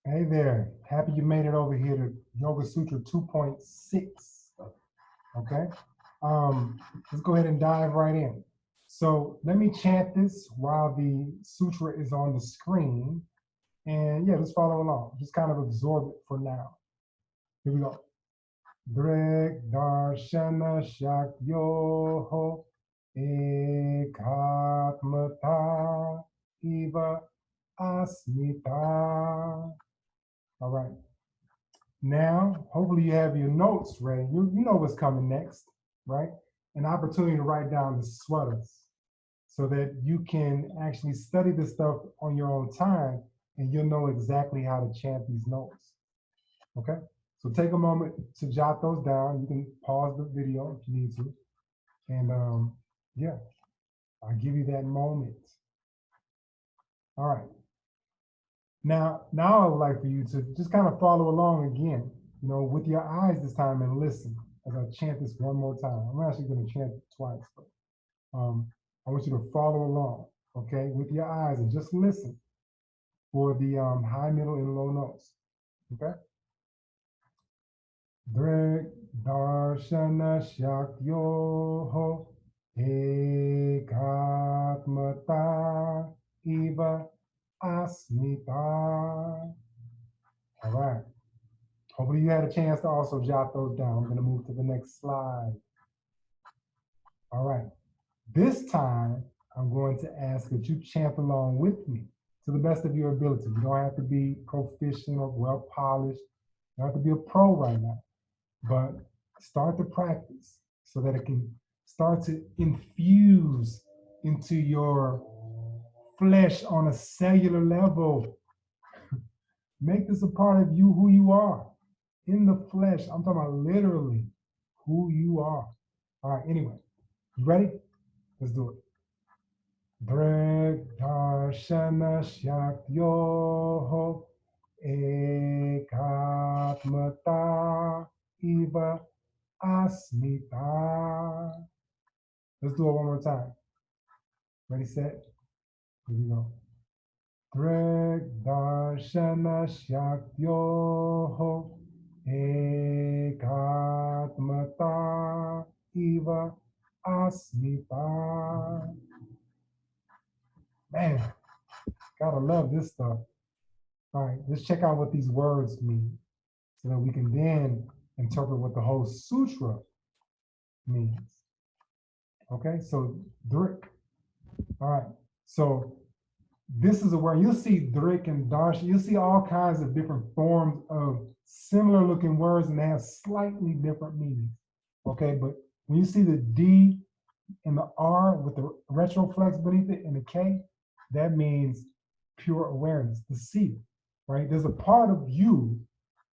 Hey there, happy you made it over here to Yoga Sutra 2.6. Okay, let's go ahead and dive right in. So let me chant this while the sutra is on the screen, and yeah, just follow along. Just kind of absorb it for now. Here we go. Drik darshana shakyoho ekatmata eva asmita. All right. Now, hopefully you have your notes ready. You know what's coming next, right? An opportunity to write down the sūtras so that you can actually study this stuff on your own time and you'll know exactly how to chant these notes, okay? So take a moment to jot those down. You can pause the video if you need to. And yeah, I'll give you that moment. All right. Now I would like for you to just kind of follow along again, with your eyes this time and listen as I chant this one more time. I'm actually going to chant it twice, but I want you to follow along, okay, with your eyes and just listen for the high, middle, and low notes, okay? Drik darshana shakyoho ekatmata eva asmita. All right. Hopefully you had a chance to also jot those down. I'm going to move to the next slide. All right. This time, I'm going to ask that you chant along with me to the best of your ability. You don't have to be proficient or well polished. You don't have to be a pro right now, but start to practice so that it can start to infuse into your flesh on a cellular level. Make this a part of you, who you are. In the flesh, I'm talking about literally who you are. All right, anyway, you ready? Let's do it. Drik darshana shakyoho ekatmata eva asmita. Let's do it one more time. Ready, set? Here we go. Drik darshana shakyoho ekatmata eva asmita. Man, gotta love this stuff. All right, let's check out what these words mean so that we can then interpret what the whole sutra means. Okay, so drik. All right, so this is a word, you'll see drik and darshan, you'll see all kinds of different forms of similar looking words and they have slightly different meanings. Okay, but when you see the D and the R with the retroflex beneath it and the K, that means pure awareness, the seer, right? There's a part of you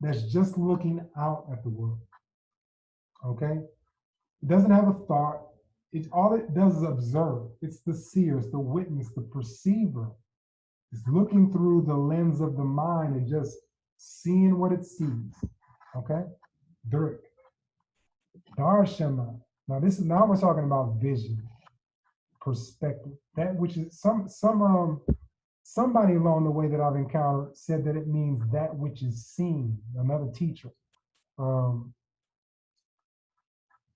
that's just looking out at the world, okay? It doesn't have a thought. All it does is observe. It's the seer, it's the witness, the perceiver. It's looking through the lens of the mind and just seeing what it sees, okay? Drik. Darshana. Now we're talking about vision, perspective. That which is somebody along the way that I've encountered said that it means that which is seen. Another teacher.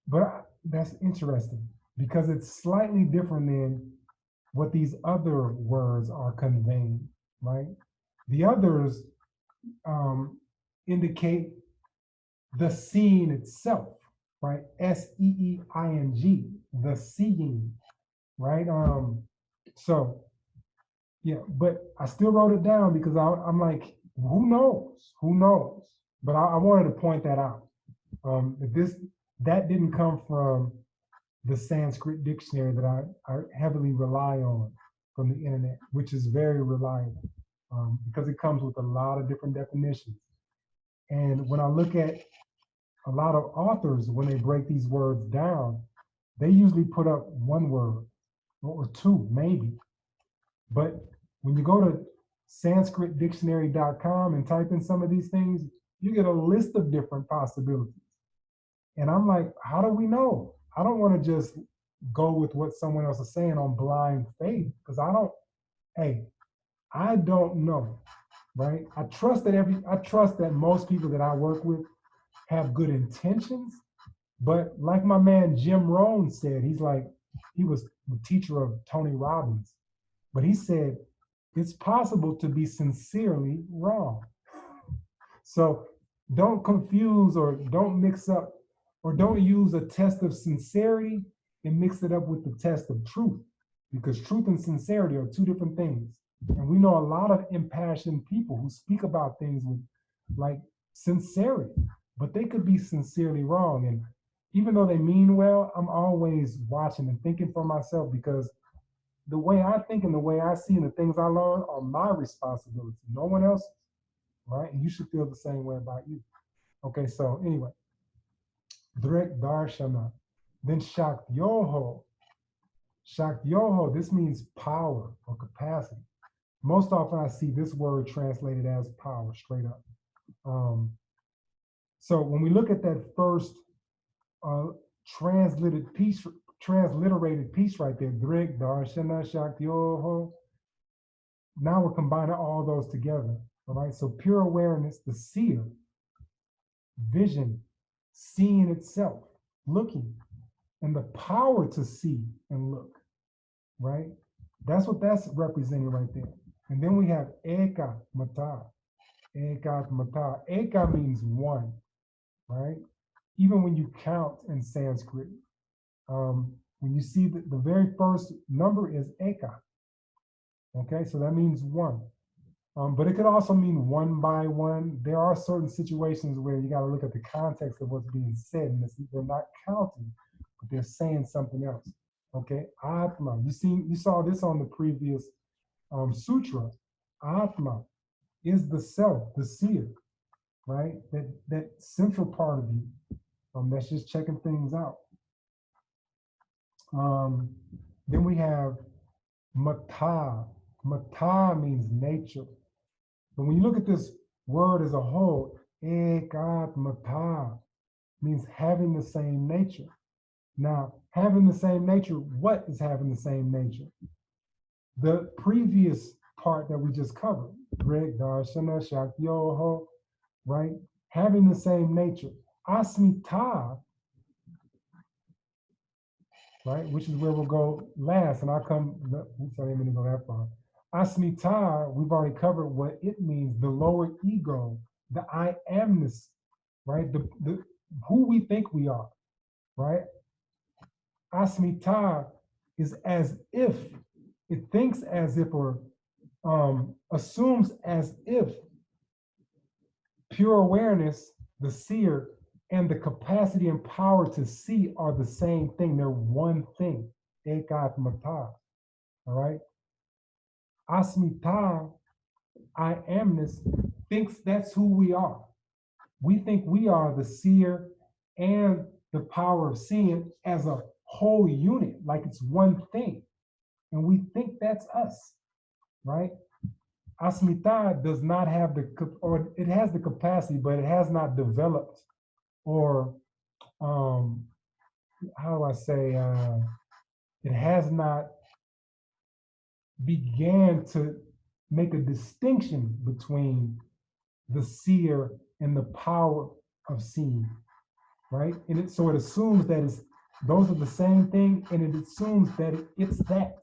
But that's interesting because it's slightly different than what these other words are conveying, right? The others indicate the seeing itself, right? S-E-E-I-N-G, the seeing, right? So, yeah, but I still wrote it down because I'm like, who knows? Who knows? But I wanted to point that out. That didn't come from the Sanskrit dictionary that I heavily rely on from the internet, which is very reliable because it comes with a lot of different definitions. And when I look at a lot of authors, when they break these words down, they usually put up one word or two, maybe. But when you go to sanskritdictionary.com and type in some of these things, you get a list of different possibilities. And I'm like, how do we know? I don't want to just go with what someone else is saying on blind faith because I don't know. right? I trust that most people that I work with have good intentions, but like my man Jim Rohn said, he was the teacher of Tony Robbins, but he said it's possible to be sincerely wrong. So don't confuse or don't mix up or don't use a test of sincerity and mix it up with the test of truth, because truth and sincerity are two different things. And we know a lot of impassioned people who speak about things with like sincerity, but they could be sincerely wrong. And even though they mean well, I'm always watching and thinking for myself, because the way I think and the way I see and the things I learn are my responsibility, no one else's, right? And you should feel the same way about you. Okay, so anyway, Drik Darshana, then Shaktyoho. Shaktyoho, this means power or capacity. Most often I see this word translated as power, straight up. So when we look at that first transliterated piece right there, Drik Darshana Shaktyoho, now we're combining all those together, all right? So pure awareness, the seer, vision, seeing itself, looking, and the power to see and look, right? That's what that's representing right there. And then we have Eka Mata. Eka Mata. Eka means one, right? Even when you count in Sanskrit, when you see the very first number is Eka. Okay, so that means one. But it could also mean one by one. There are certain situations where you got to look at the context of what's being said, and they're not counting, but they're saying something else. Okay, Atma. You saw this on the previous sutra. Atma is the self, the seer, right? That central part of you. That's just checking things out. Then we have Mata. Mata means nature. But when you look at this word as a whole, Ekat Mata means having the same nature. Now, having the same nature, what is having the same nature? The previous part that we just covered, Drik Darshana Shaktyoho, right? Having the same nature. Asmita, right? Which is where we'll go last. And I'll come, oops, I didn't mean to go that far. Asmita, we've already covered what it means, the lower ego, the I amness, right? The who we think we are, right? Asmita is as if, it thinks as if, or assumes as if pure awareness, the seer, and the capacity and power to see are the same thing. They're one thing. Ekatmata. All right. Asmita, I amness, thinks that's who we are. We think we are the seer and the power of seeing as a whole unit, like it's one thing. And we think that's us, right? Asmita does not have or it has the capacity, but it has not developed, or how do I say, it has not began to make a distinction between the seer and the power of seeing, right? And so it assumes that those are the same thing, and it assumes that it's that,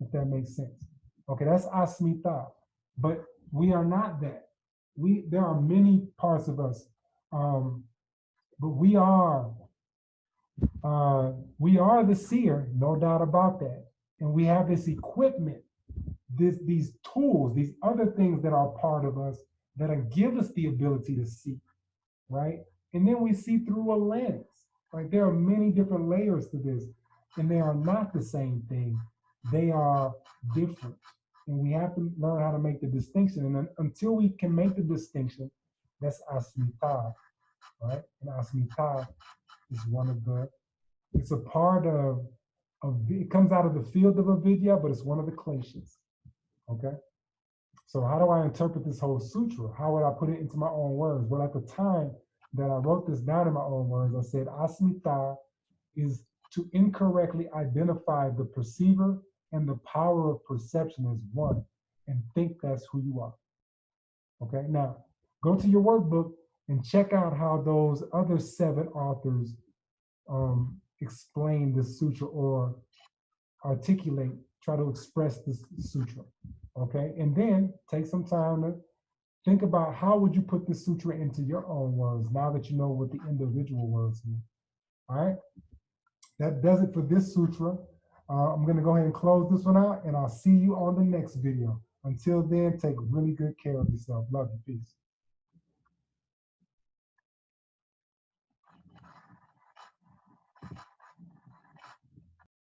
if that makes sense. Okay, that's asmita, but we are not that. There are many parts of us, but we are the seer, no doubt about that. And we have this equipment, these tools, these other things that are part of us that give us the ability to see, right? And then we see through a lens. Right? There are many different layers to this, and they are not the same thing. They are different. And we have to learn how to make the distinction. And until we can make the distinction, that's asmita, right? And asmita is one of it's a part of it comes out of the field of avidya, but it's one of the kleshas, okay? So how do I interpret this whole sutra? How would I put it into my own words? Well, at the time that I wrote this down in my own words, I said asmita is to incorrectly identify the perceiver and the power of perception as one and think that's who you are. Okay, now go to your workbook and check out how those other 7 authors explain the sutra or articulate, try to express this sutra. Okay, and then take some time to think about how would you put this sutra into your own words now that you know what the individual words mean. All right, that does it for this sutra. I'm going to go ahead and close this one out, and I'll see you on the next video. Until then, take really good care of yourself. Love you. Peace.